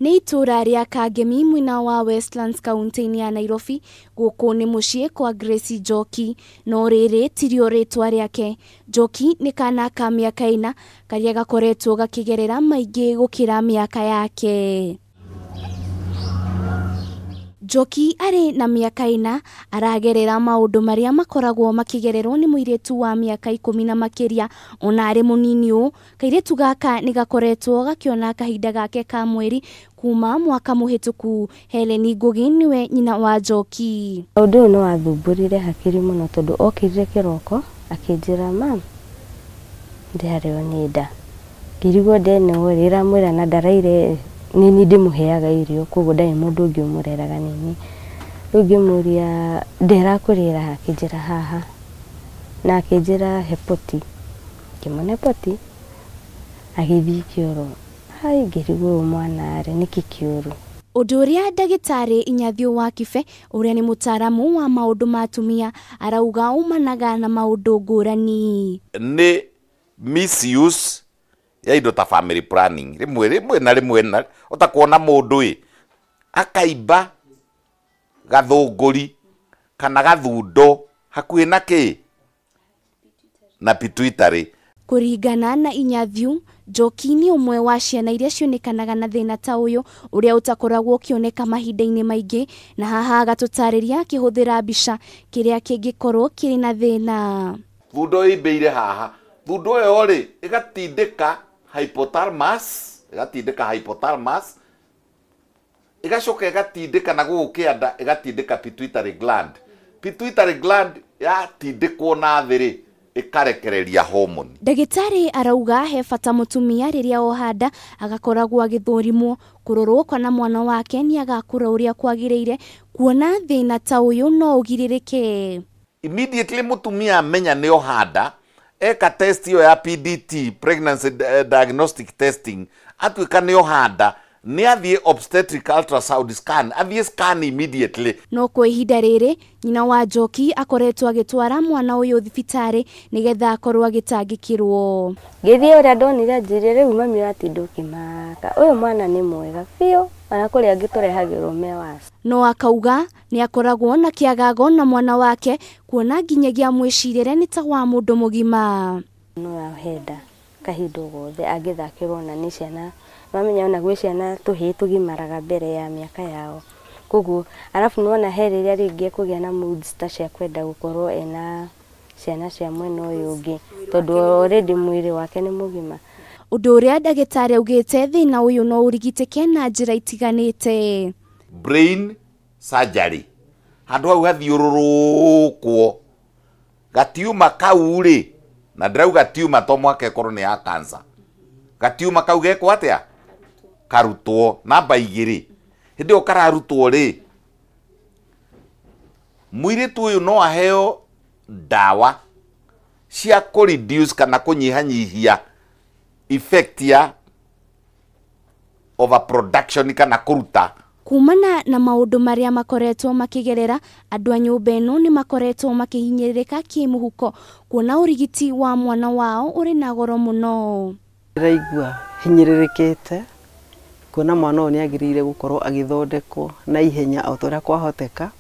Nĩ itura riake mwena wa Westlands kaunti-inĩ ya Nairobi, gũkũ nĩ mũciĩ kwa Grace Njoki, no rĩrĩ tirio ritwa riake. Njoki nĩ kana ka miaka 4 karĩa gakoretwo gakĩgerera maingĩ gũkĩra miaka yake. Njoki arĩ na miaka 4 aragerera maũndũ marĩa makoragwo makĩgererwo nĩ mũirĩtu wa miaka 10 na makĩria, ona arĩ mũnini ũũ. Kairitu gaka nĩ gakoretwo gakiona kahinda gake ka mweri kuuma mwaka muhituku. Hellen Ngugi niwe nyina wa Njoki. Ũndũ ũyũ nĩ wathumburire hakiri mũno tondũ okĩrire kĩroko akĩnjĩra, "Mam, ndĩarĩo nĩ nda." Ngĩrigwo ndenũrĩra mwĩra na ndaraire nini ndimuheaga irio, koguo ndari mundu ungi umureraga nini. Rĩu ngĩmũria ndĩrakũrĩra ha, akĩnjĩra haha, na akĩnjĩra he poti. Ngĩmũne poti agĩthiĩ kĩoro. Hai, ngĩrigwo mwana arĩ nĩkĩ kĩũru. Ũndũ ũrĩa ndagĩtarĩ Inyathio wa Kibe, ũrĩa nĩ mũtaaramu wa maũndũ ma atumia, arauga umanaga na maũndũ ngũrani. Nĩ misuse ya indo ta family planning. Rimwe na utakuona mundu akaimba gathunguri kana gathundo hakuhi na ki na pituitary. Kũringana na Inyathio, Njoki nĩ ũmwe wa ciana iria cionekanaga na thĩna ta ũyũ ũrĩa utakoragwo ũkĩoneka mahinda-inĩ maingĩ, na haha agatũtarĩria akĩhũthĩra mbica kĩrĩa kĩngĩkorwo kĩrĩ na thĩna. Thundo ĩmbĩire haha, thundo ĩyo rĩ ĩgatindĩka hypothalamus, igacoka igatindĩka na gũkũ kĩanda igatindĩka pituitary gland. Pituitary gland yatindĩkwo na thĩ ikarekereria hormone. Ndagĩtarĩ arauga he bata mũtumia rĩrĩa ohanda agakoragwo agĩthũrimwo kũrorwo kana mwana wake nĩ agakũra ũrĩa kwagĩrĩire, kuona thĩna ta ũyũ no ũgirĩrĩke. Immediately mũtumia amenya nĩ ohanda, eka test iyo ya PDT, pregnancy diagnostic testing, atuĩka nĩ ohanda, nĩ athiĩ obstetric ultrasound scan, athiĩ scan immediately. No kwa ihinda rĩrĩ nyina wa Njoki akoretwo agĩtwara mwana ũyũ thibitarĩ nĩgetha akorwo agĩtangĩkĩrwo. Ngĩthiĩ ũrĩa ndonire njĩrĩ rĩu mami ũratinda ũkĩmaka, ũyũ mwana nĩ mwega biũ, ona kũrĩa angĩtũrehagĩrwo mewaci. No akauga nĩ akoragwo na kĩagago na mwana wake, kuona nginyagia mwĩcirĩre nĩ ta wa mũndũ mũgima. No ahenda kahinda gothe angĩthakĩrwo na nĩ ciana. Mamenya ona gwĩ ciana tũhĩ tũgimaraga mbere ya miaka yao. Koguo arafu nona he rĩrĩa rĩngĩ kũgĩa na moods ta cia kwenda gũkorwo ena ciana cia mwena ũyũ ũngĩ, tondũ already mwĩrĩ wake nĩ mũgima. Ũndũ ũrĩa ndagĩtarĩ augĩte thĩna ũyũ no ũrigitĩke na njĩra itiganĩte. Brain surgery, handũ hau hathiũrũrũkwo gatiuma kau rĩ, na ndĩrauga tiuma to mwaka ĩkorwo nĩ ya cancer. Gatiuma kau gekwo atĩa karutwo namba 2 hĩndĩ ĩyo kararutwo rĩ, mũirĩtu ũyũ no aheo ndawa cia kũ-reduce kana kũnyihanyihia effect ya overproduction kana kũruta. Kumana na maũndũ marĩa makoretwo makĩgerera, andũ a nyũmba ĩno nĩ makoretwo makĩhinyĩrĩrĩka kĩmũhuko, kuona ũrigiti wa mwana wao ũrĩ na goro mũno. Ndĩraigua hinyĩrĩrĩkĩte kuona mwana ũyũ nĩ agĩrĩire gũkorwo agĩthondekwo na ihenya o ũrĩa kwahoteka.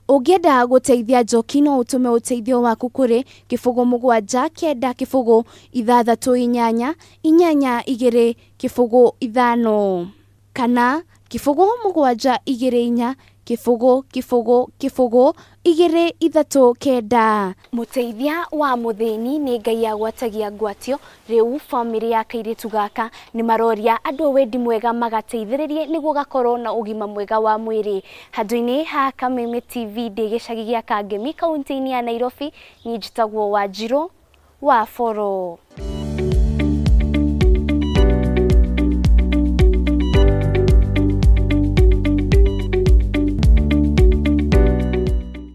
Ũngĩenda gũteithia Njoki no ũtũme ũteithio waku kũrĩ 07 kenda 638 825 kana 0724 239. Mũteithia wa mũthĩni nĩ Ngai agwatagia ngwatio. Rĩu bamĩrĩ ya kairitu gaka nĩ maroria andũ wendi mwega magateithĩrĩrie nĩguo gakorwo na ũgima mwega wa mwĩrĩ. Handũ-inĩ ha Kameme TV ndĩ gĩcagi gĩa Kangemi kaunti-inĩ ya Nairobi, niĩ njĩtagwo Wanjirũ wa Boro.